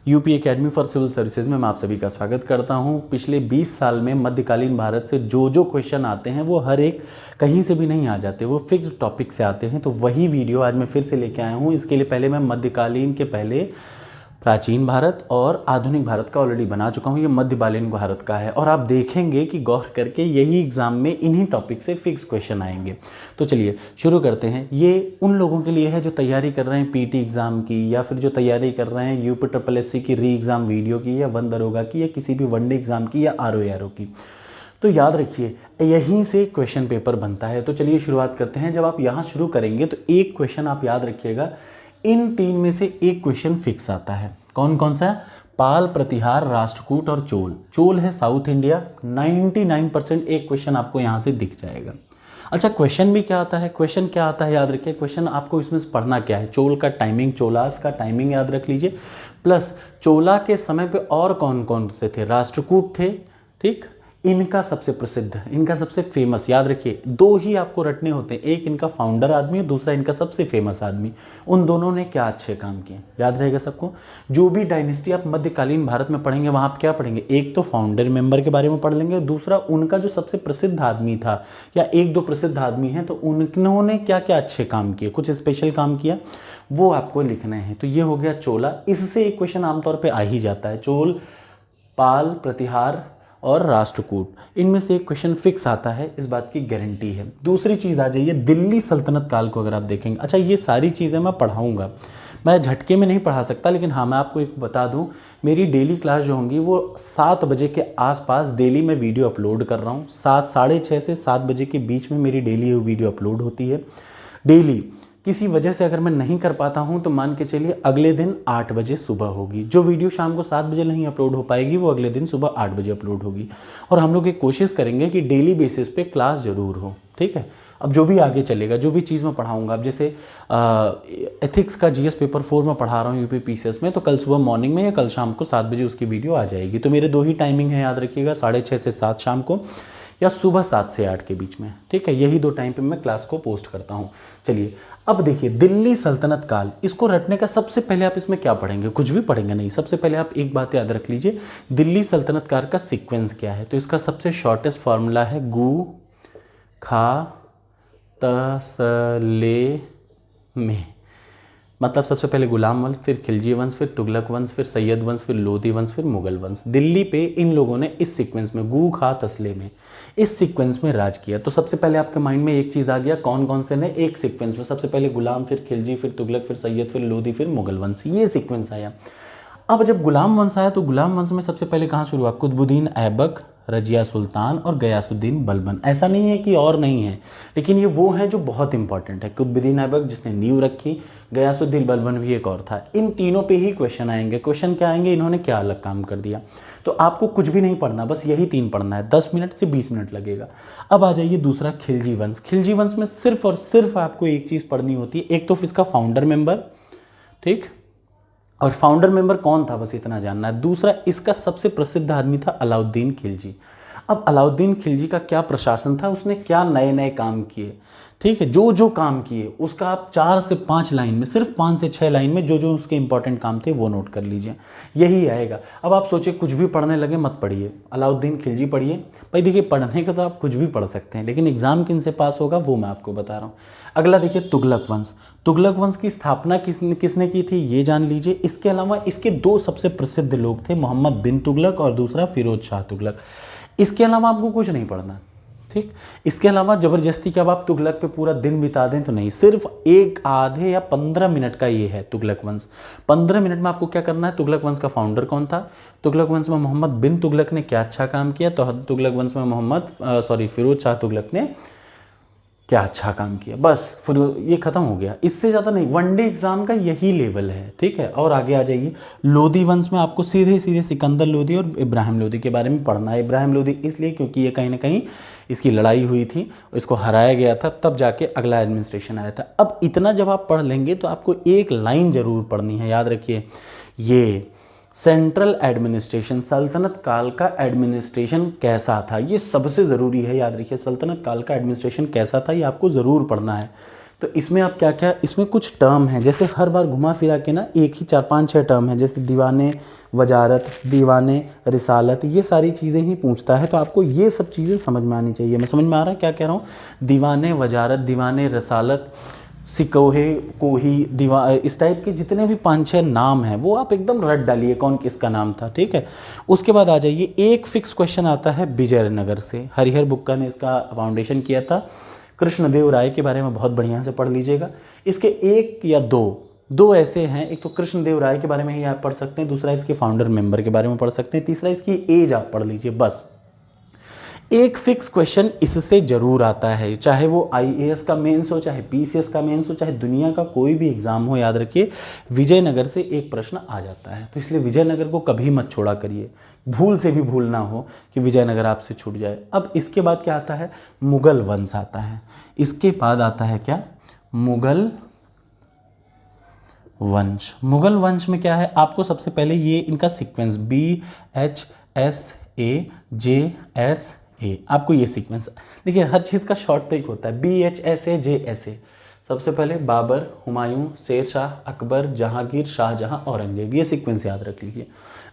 UP academy for civil services में मैं आप सभी का स्वागत करता हूं। पिछले 20 साल में मध्यकालीन भारत से जो क्वेश्चन आते हैं वो हर एक कहीं से भी नहीं आ जाते, वो फिक्स टॉपिक से आते हैं। तो वही वीडियो आज मैं फिर से लेके आया हूं। इसके लिए पहले मैं मध्यकालीन के पहले प्राचीन भारत और आधुनिक भारत का ऑलरेडी बना चुका हूँ। ये मध्यकालीन भारत का है और आप देखेंगे कि गौर करके यही एग्जाम में इन्हीं टॉपिक से फिक्स क्वेश्चन आएंगे। तो चलिए शुरू करते हैं। ये उन लोगों के लिए है जो तैयारी कर रहे हैं पीटी एग्ज़ाम की, या फिर जो तैयारी कर रहे हैं यूपी ट्रिपल एससी की री एग्ज़ाम वीडियो की, या वन दरोगा की, या किसी भी वनडे एग्ज़ाम की, या आरओ की। तो याद रखिए यहीं से क्वेश्चन पेपर बनता है। तो चलिए शुरुआत करते हैं। जब आप यहाँ शुरू करेंगे तो एक क्वेश्चन आप याद रखिएगा, इन तीन में से एक क्वेश्चन फिक्स आता है। कौन कौन सा? पाल, प्रतिहार, राष्ट्रकूट और चोल। चोल है साउथ इंडिया। 99% एक क्वेश्चन आपको यहाँ से दिख जाएगा। अच्छा, क्वेश्चन भी क्या आता है? क्वेश्चन क्या आता है याद रखिए। क्वेश्चन आपको इसमें पढ़ना क्या है? चोल का टाइमिंग, चोलास का टाइमिंग याद रख लीजिए, प्लस चोला के समय पे और कौन कौन से थे? राष्ट्रकूट थे, ठीक, इनका सबसे प्रसिद्ध, इनका सबसे फेमस याद रखिए। दो ही आपको रटने होते हैं, एक इनका फाउंडर आदमी और दूसरा इनका सबसे फेमस आदमी। उन दोनों ने क्या अच्छे काम किए याद रहेगा सबको। जो भी डायनेस्टी आप मध्यकालीन भारत में पढ़ेंगे वहाँ आप क्या पढ़ेंगे? एक तो फाउंडर मेंबर के बारे में पढ़ लेंगे और दूसरा उनका जो सबसे प्रसिद्ध आदमी था या एक दो प्रसिद्ध आदमी हैं तो उन्होंने क्या क्या अच्छे काम किए, कुछ स्पेशल काम किया, वो आपको लिखना है। तो ये हो गया चोला। इससे एक क्वेश्चन आमतौर पर आ ही जाता है। चोल, पाल, प्रतिहार और राष्ट्रकूट, इनमें से एक क्वेश्चन फिक्स आता है, इस बात की गारंटी है। दूसरी चीज़ आ जाइए दिल्ली सल्तनत काल को अगर आप देखेंगे। अच्छा, ये सारी चीज़ें मैं पढ़ाऊँगा, मैं झटके में नहीं पढ़ा सकता, लेकिन हाँ मैं आपको एक बता दूँ, मेरी डेली क्लास जो होंगी वो 7 बजे के आसपास डेली मैं वीडियो अपलोड कर रहा हूँ। 6:30 से 7 बजे के बीच में मेरी डेली वीडियो अपलोड होती है। डेली किसी वजह से अगर मैं नहीं कर पाता हूं तो मान के चलिए अगले दिन 8 बजे सुबह होगी। जो वीडियो शाम को 7 बजे नहीं अपलोड हो पाएगी वो अगले दिन सुबह 8 बजे अपलोड होगी। और हम लोग ये कोशिश करेंगे कि डेली बेसिस पे क्लास ज़रूर हो, ठीक है। अब जो भी आगे चलेगा, जो भी चीज़ मैं पढ़ाऊंगा, अब जैसे एथिक्स का जीएस पेपर 4 में पढ़ा रहा हूँ यूपी पीसीएस में, तो कल सुबह मॉर्निंग में या कल शाम को 7 बजे उसकी वीडियो आ जाएगी। तो मेरे दो ही टाइमिंग है याद रखिएगा, 6:30 से 7 शाम को या सुबह 7 से 8 के बीच में, ठीक है। यही दो टाइम पे मैं क्लास को पोस्ट करता हूँ। चलिए अब देखिए दिल्ली सल्तनत काल, इसको रटने का सबसे पहले आप इसमें क्या पढ़ेंगे? कुछ भी पढ़ेंगे नहीं। सबसे पहले आप एक बात याद रख लीजिए, दिल्ली सल्तनत काल का सीक्वेंस क्या है। तो इसका सबसे शॉर्टेस्ट फार्मूला है गु खा त स ले में। मतलब सबसे पहले गुलाम वंश, फिर खिलजी वंश, फिर तुगलक वंश, फिर सैयद वंश, फिर लोधी वंश, फिर मुगल वंश। दिल्ली पे इन लोगों ने इस सीक्वेंस में गु खा तसले में इस सीक्वेंस में राज किया। तो सबसे पहले आपके माइंड में एक चीज़ आ गया, कौन कौन से ने एक सीक्वेंस में, सबसे पहले गुलाम, फिर खिलजी, फिर तुगलक, फिर सैयद, फिर लोधी, फिर मुगल वंश, ये सीक्वेंस आया। अब जब गुलाम वंश आया तो गुलाम वंश में सबसे पहले कहाँ शुरू हुआ? कुतुबुद्दीन ऐबक, रजिया सुल्तान और गयासुद्दीन बलबन। ऐसा नहीं है कि और नहीं है, लेकिन ये वो हैं जो बहुत इंपॉर्टेंट है। कुतुबुद्दीन ऐबक जिसने नींव रखी, गयासुद्दीन बलबन भी एक और था। इन तीनों पे ही क्वेश्चन आएंगे। क्वेश्चन क्या आएंगे? इन्होंने क्या अलग काम कर दिया। तो आपको कुछ भी नहीं पढ़ना, बस यही 3 पढ़ना है। 10 मिनट से 20 मिनट लगेगा। अब आ जाइए दूसरा खिलजी वंश। खिलजी वंश में सिर्फ और सिर्फ आपको एक चीज़ पढ़नी होती है, एक तो इसका फाउंडर मेंबर, ठीक, और फाउंडर मेंबर कौन था बस इतना जानना है। दूसरा इसका सबसे प्रसिद्ध आदमी था अलाउद्दीन खिलजी। अब अलाउद्दीन खिलजी का क्या प्रशासन था, उसने क्या नए नए काम किए, ठीक है। जो जो काम किए उसका आप 4 से 5 लाइन में, सिर्फ 5 से 6 लाइन में जो जो उसके इंपॉर्टेंट काम थे वो नोट कर लीजिए, यही आएगा। अब आप सोचिए कुछ भी पढ़ने लगे मत पढ़िए, अलाउद्दीन खिलजी पढ़िए। भाई देखिए पढ़ने का तो आप कुछ भी पढ़ सकते हैं, लेकिन एग्जाम किन से पास होगा वो मैं आपको बता रहा हूँ। अगला देखिए तुगलक वंश। तुगलक वंश की स्थापना किसने की थी ये जान लीजिए। इसके अलावा इसके दो सबसे प्रसिद्ध लोग थे, मोहम्मद बिन तुगलक और दूसरा फिरोज शाह तुगलक। इसके अलावा आपको कुछ नहीं पढ़ना, ठीक। इसके अलावा ज़बरदस्ती कि अब आप तुगलक पे पूरा दिन बिता दें तो नहीं, सिर्फ एक आधे या 15 मिनट का ये है तुगलक वंश। 15 मिनट में आपको क्या करना है? तुगलक वंश का फाउंडर कौन था, तुगलक वंश में मोहम्मद बिन तुगलक ने क्या अच्छा काम किया, तो तुगलक वंश में फिरोज शाह तुगलक ने क्या अच्छा काम किया, बस फिर ये खत्म हो गया। इससे ज़्यादा नहीं, वनडे एग्जाम का यही लेवल है, ठीक है। और आगे आ जाइए लोधी वंश में आपको सीधे सीधे सिकंदर लोधी और इब्राहिम लोधी के बारे में पढ़ना है। इब्राहिम लोधी इसलिए क्योंकि ये कहीं ना कहीं इसकी लड़ाई हुई थी, इसको हराया गया था, तब जाके अगला एडमिनिस्ट्रेशन आया था। अब इतना जब आप पढ़ लेंगे तो आपको एक लाइन जरूर पढ़नी है, याद रखिए, ये सेंट्रल एडमिनिस्ट्रेशन, सल्तनत काल का एडमिनिस्ट्रेशन कैसा था, ये सबसे ज़रूरी है। याद रखिए सल्तनत काल का एडमिनिस्ट्रेशन कैसा था, ये आपको ज़रूर पढ़ना है। तो इसमें आप क्या क्या, इसमें कुछ टर्म हैं, जैसे हर बार घुमा फिरा के ना एक ही 4-5-6 टर्म है, जैसे दीवाने वजारत, दीवाने रिसालत, ये सारी चीज़ें ही पूछता है। तो आपको ये सब चीज़ें समझ में आनी चाहिए। मैं समझ में आ रहा है क्या कह रहा हूँ? दीवाने वजारत, दीवाने रसालत, सिकोहे, कोही, दीवा, इस टाइप के जितने भी 5-6 नाम हैं वो आप एकदम रट डालिए कौन किसका नाम था, ठीक है। उसके बाद आ जाइए, एक फिक्स क्वेश्चन आता है विजयनगर से। हरिहर बुक्का ने इसका फाउंडेशन किया था। कृष्णदेव राय के बारे में बहुत बढ़िया से पढ़ लीजिएगा। इसके एक या दो ऐसे हैं, एक तो कृष्णदेव राय के बारे में ही आप पढ़ सकते हैं, दूसरा इसके फाउंडर मेंबर के बारे में पढ़ सकते हैं, तीसरा इसकी एज आप पढ़ लीजिए। बस एक फिक्स क्वेश्चन इससे जरूर आता है, चाहे वो आईएएस का मेंस हो, चाहे पीसीएस का मेंस हो, चाहे दुनिया का कोई भी एग्जाम हो, याद रखिए विजयनगर से एक प्रश्न आ जाता है। तो इसलिए विजयनगर को कभी मत छोड़ा करिए, भूल से भी भूल ना हो कि विजयनगर आपसे छूट जाए। अब इसके बाद क्या आता है? मुगल वंश आता है। इसके बाद आता है क्या? मुगल वंश। मुगल वंश में क्या है? आपको सबसे पहले ये इनका सीक्वेंस BHSAJSA, आपको ये सीक्वेंस देखिए, हर चीज़ का शॉर्ट ट्रिक होता है। BHSAJSA, सबसे पहले बाबर, हुमायूं, शेर शाह, अकबर, जहांगीर, शाहजहां, औरंगजेब, ये सीक्वेंस याद रख लीजिए।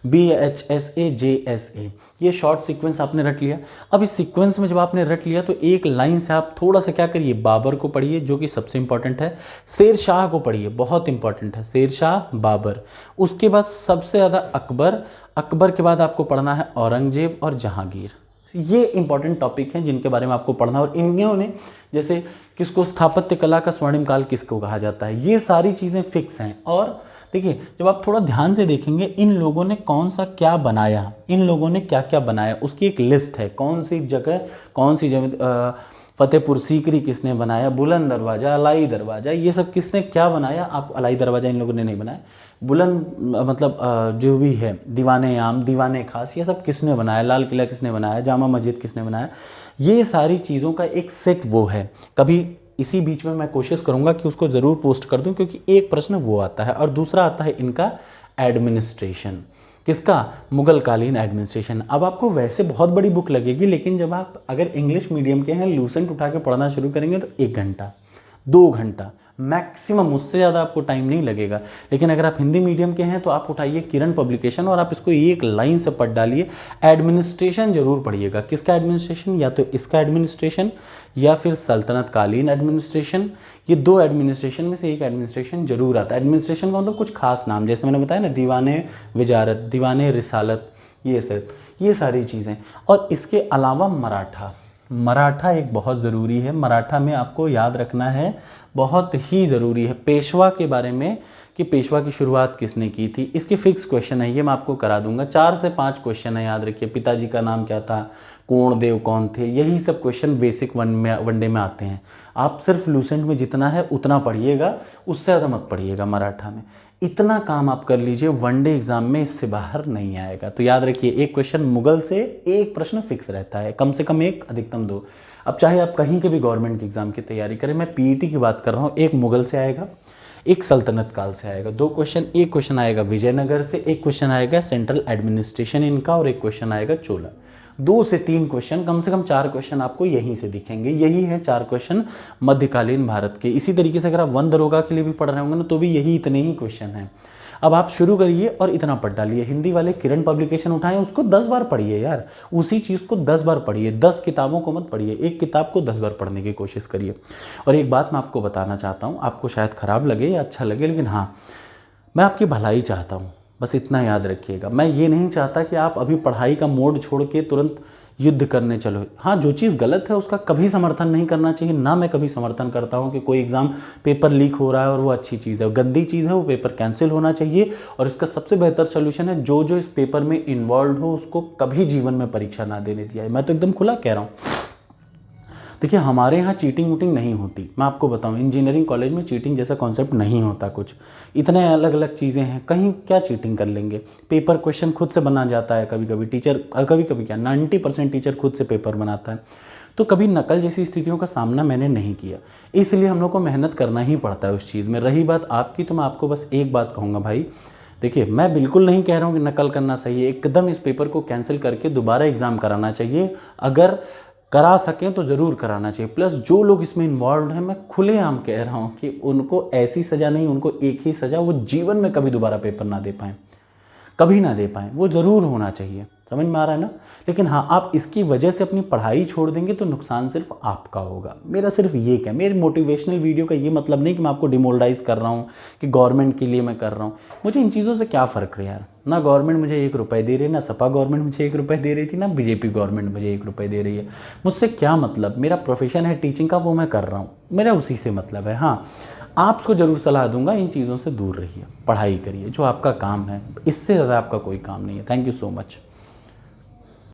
BHSAJSA, ये शॉर्ट सीक्वेंस आपने रट लिया। अब इस सीक्वेंस में जब आपने रट लिया तो एक लाइन से आप थोड़ा सा क्या करिए, बाबर को पढ़िए जो कि सबसे इंपॉर्टेंट है, शेर शाह को पढ़िए, बहुत इंपॉर्टेंट है, शेर शाह, बाबर। उसके बाद सबसे ज़्यादा अकबर, अकबर के बाद आपको पढ़ना है औरंगजेब और जहांगीर। ये इंपॉर्टेंट टॉपिक हैं जिनके बारे में आपको पढ़ना। और इन्होंने जैसे किसको स्थापत्य कला का स्वर्णिम काल किसको कहा जाता है, ये सारी चीज़ें फिक्स हैं। और देखिए जब आप थोड़ा ध्यान से देखेंगे इन लोगों ने कौन सा क्या बनाया, इन लोगों ने क्या क्या बनाया, उसकी एक लिस्ट है, कौन सी जगह कौन सी जगह, फतेहपुर सीकरी किसने बनाया, बुलंद दरवाज़ा, अलाई दरवाज़ा, ये सब किसने क्या बनाया। आप अलाई दरवाज़ा इन लोगों ने नहीं बनाया, बुलंद मतलब जो भी है, दीवाने आम, दीवाने खास, ये सब किसने बनाया, लाल किला किसने बनाया, जामा मस्जिद किसने बनाया, ये सारी चीज़ों का एक सेट वो है। कभी इसी बीच में मैं कोशिश करूंगा कि उसको ज़रूर पोस्ट कर दूं, क्योंकि एक प्रश्न वो आता है। और दूसरा आता है इनका एडमिनिस्ट्रेशन, किसका? मुगल कालीन एडमिनिस्ट्रेशन। अब आपको वैसे बहुत बड़ी बुक लगेगी, लेकिन जब आप अगर इंग्लिश मीडियम के हैं, लूसेंट उठा के पढ़ना शुरू करेंगे तो 1 घंटा 2 घंटा मैक्सिमम, उससे ज़्यादा आपको टाइम नहीं लगेगा। लेकिन अगर आप हिंदी मीडियम के हैं तो आप उठाइए किरण पब्लिकेशन और आप इसको एक लाइन से पढ़ डालिए। एडमिनिस्ट्रेशन जरूर पढ़िएगा। किसका एडमिनिस्ट्रेशन? या तो इसका एडमिनिस्ट्रेशन या फिर सल्तनत कालीन एडमिनिस्ट्रेशन। ये 2 एडमिनिस्ट्रेशन में से एक एडमिनिस्ट्रेशन जरूर आता है। एडमिनिस्ट्रेशन का मतलब कुछ खास नाम, जैसे मैंने बताया ना, दीवाने वजारत, दीवाने रिसालत, ये सब, ये सारी चीज़ें। और इसके अलावा मराठा, मराठा एक बहुत ज़रूरी है। मराठा में आपको याद रखना है, बहुत ही ज़रूरी है, पेशवा के बारे में, कि पेशवा की शुरुआत किसने की थी। इसके फिक्स क्वेश्चन है, ये मैं आपको करा दूंगा। 4 से 5 क्वेश्चन है, याद रखिए। पिताजी का नाम क्या था, कोणदेव कौन थे, यही सब क्वेश्चन बेसिक वनडे में आते हैं। आप सिर्फ लूसेंट में जितना है उतना पढ़िएगा, उससे ज़्यादा मत पढ़िएगा मराठा में। इतना काम आप कर लीजिए, वनडे एग्जाम में इससे बाहर नहीं आएगा। तो याद रखिए, एक क्वेश्चन मुगल से एक प्रश्न फिक्स रहता है, कम से कम 1, अधिकतम 2। अब चाहे आप कहीं के भी गवर्नमेंट के एग्जाम की तैयारी करें, मैं पीईटी की बात कर रहा हूँ, एक मुगल से आएगा, एक सल्तनत काल से आएगा, 2 क्वेश्चन। एक क्वेश्चन आएगा विजयनगर से, एक क्वेश्चन आएगा सेंट्रल एडमिनिस्ट्रेशन इनका, और एक क्वेश्चन आएगा चोला। 2 से 3 क्वेश्चन, कम से कम 4 क्वेश्चन आपको यहीं से दिखेंगे। यही है 4 क्वेश्चन मध्यकालीन भारत के। इसी तरीके से अगर आप वन दरोगा के लिए भी पढ़ रहे होंगे ना, तो भी यही इतने ही क्वेश्चन हैं। अब आप शुरू करिए और इतना पढ़ डालिए। हिंदी वाले किरण पब्लिकेशन उठाएं, उसको 10 बार पढ़िए यार, उसी चीज़ को 10 बार पढ़िए। 10 किताबों को मत पढ़िए, एक किताब को 10 बार पढ़ने की कोशिश करिए। और एक बात मैं आपको बताना चाहता हूँ, आपको शायद ख़राब लगे या अच्छा लगे, लेकिन हाँ, मैं आपकी भलाई चाहता हूँ, बस इतना याद रखिएगा। मैं ये नहीं चाहता कि आप अभी पढ़ाई का मोड छोड़ के तुरंत युद्ध करने चलो। हाँ, जो चीज़ गलत है उसका कभी समर्थन नहीं करना चाहिए, ना मैं कभी समर्थन करता हूँ कि कोई एग्ज़ाम पेपर लीक हो रहा है और वो अच्छी चीज़ है, गंदी चीज़ है, वो पेपर कैंसिल होना चाहिए। और इसका सबसे बेहतर सोल्यूशन है, जो जो इस पेपर में इन्वॉल्व हो उसको कभी जीवन में परीक्षा ना देने दिया है। मैं तो एकदम खुला कह रहा हूँ। देखिए, हमारे यहाँ चीटिंग वूटिंग नहीं होती, मैं आपको बताऊँ, इंजीनियरिंग कॉलेज में चीटिंग जैसा कॉन्सेप्ट नहीं होता कुछ। इतने अलग अलग चीज़ें हैं, कहीं क्या चीटिंग कर लेंगे। पेपर क्वेश्चन खुद से बना जाता है, कभी कभी टीचर, कभी कभी क्या 90% टीचर खुद से पेपर बनाता है। तो कभी नकल जैसी स्थितियों का सामना मैंने नहीं किया, इसलिए हम लोग को मेहनत करना ही पड़ता है उस चीज़ में। रही बात आपकी, तो मैं आपको बस एक बात कहूँगा भाई, देखिए मैं बिल्कुल नहीं कह रहा हूँ कि नकल करना सही है, एकदम इस पेपर को कैंसिल करके दोबारा एग्ज़ाम कराना चाहिए। अगर करा सकें तो ज़रूर कराना चाहिए। प्लस जो लोग इसमें इन्वॉल्व हैं, मैं खुलेआम कह रहा हूँ कि उनको ऐसी सज़ा नहीं, उनको एक ही सज़ा, वो जीवन में कभी दोबारा पेपर ना दे पाएँ, कभी ना दे पाएँ, वो ज़रूर होना चाहिए। समझ में आ रहा है ना? लेकिन हाँ, आप इसकी वजह से अपनी पढ़ाई छोड़ देंगे तो नुकसान सिर्फ आपका होगा। मेरा सिर्फ ये क्या, मेरे मोटिवेशनल वीडियो का ये मतलब नहीं कि मैं आपको डिमोरलाइज़ कर रहा हूँ कि गवर्नमेंट के लिए मैं कर रहा हूँ। मुझे इन चीज़ों से क्या फ़र्क है यार। ना गवर्नमेंट मुझे 1 रुपये दे रही, ना सपा गवर्नमेंट मुझे 1 रुपये दे रही थी, ना बीजेपी गवर्नमेंट मुझे 1 रुपये दे रही है। मुझसे क्या मतलब, मेरा प्रोफेशन है टीचिंग का, वो मैं कर रहा हूँ, मेरा उसी से मतलब है। हाँ, आपको ज़रूर सलाह दूंगा, इन चीज़ों से दूर रहिए, पढ़ाई करिए, जो आपका काम है, इससे ज़्यादा आपका कोई काम नहीं है। Thank you so much.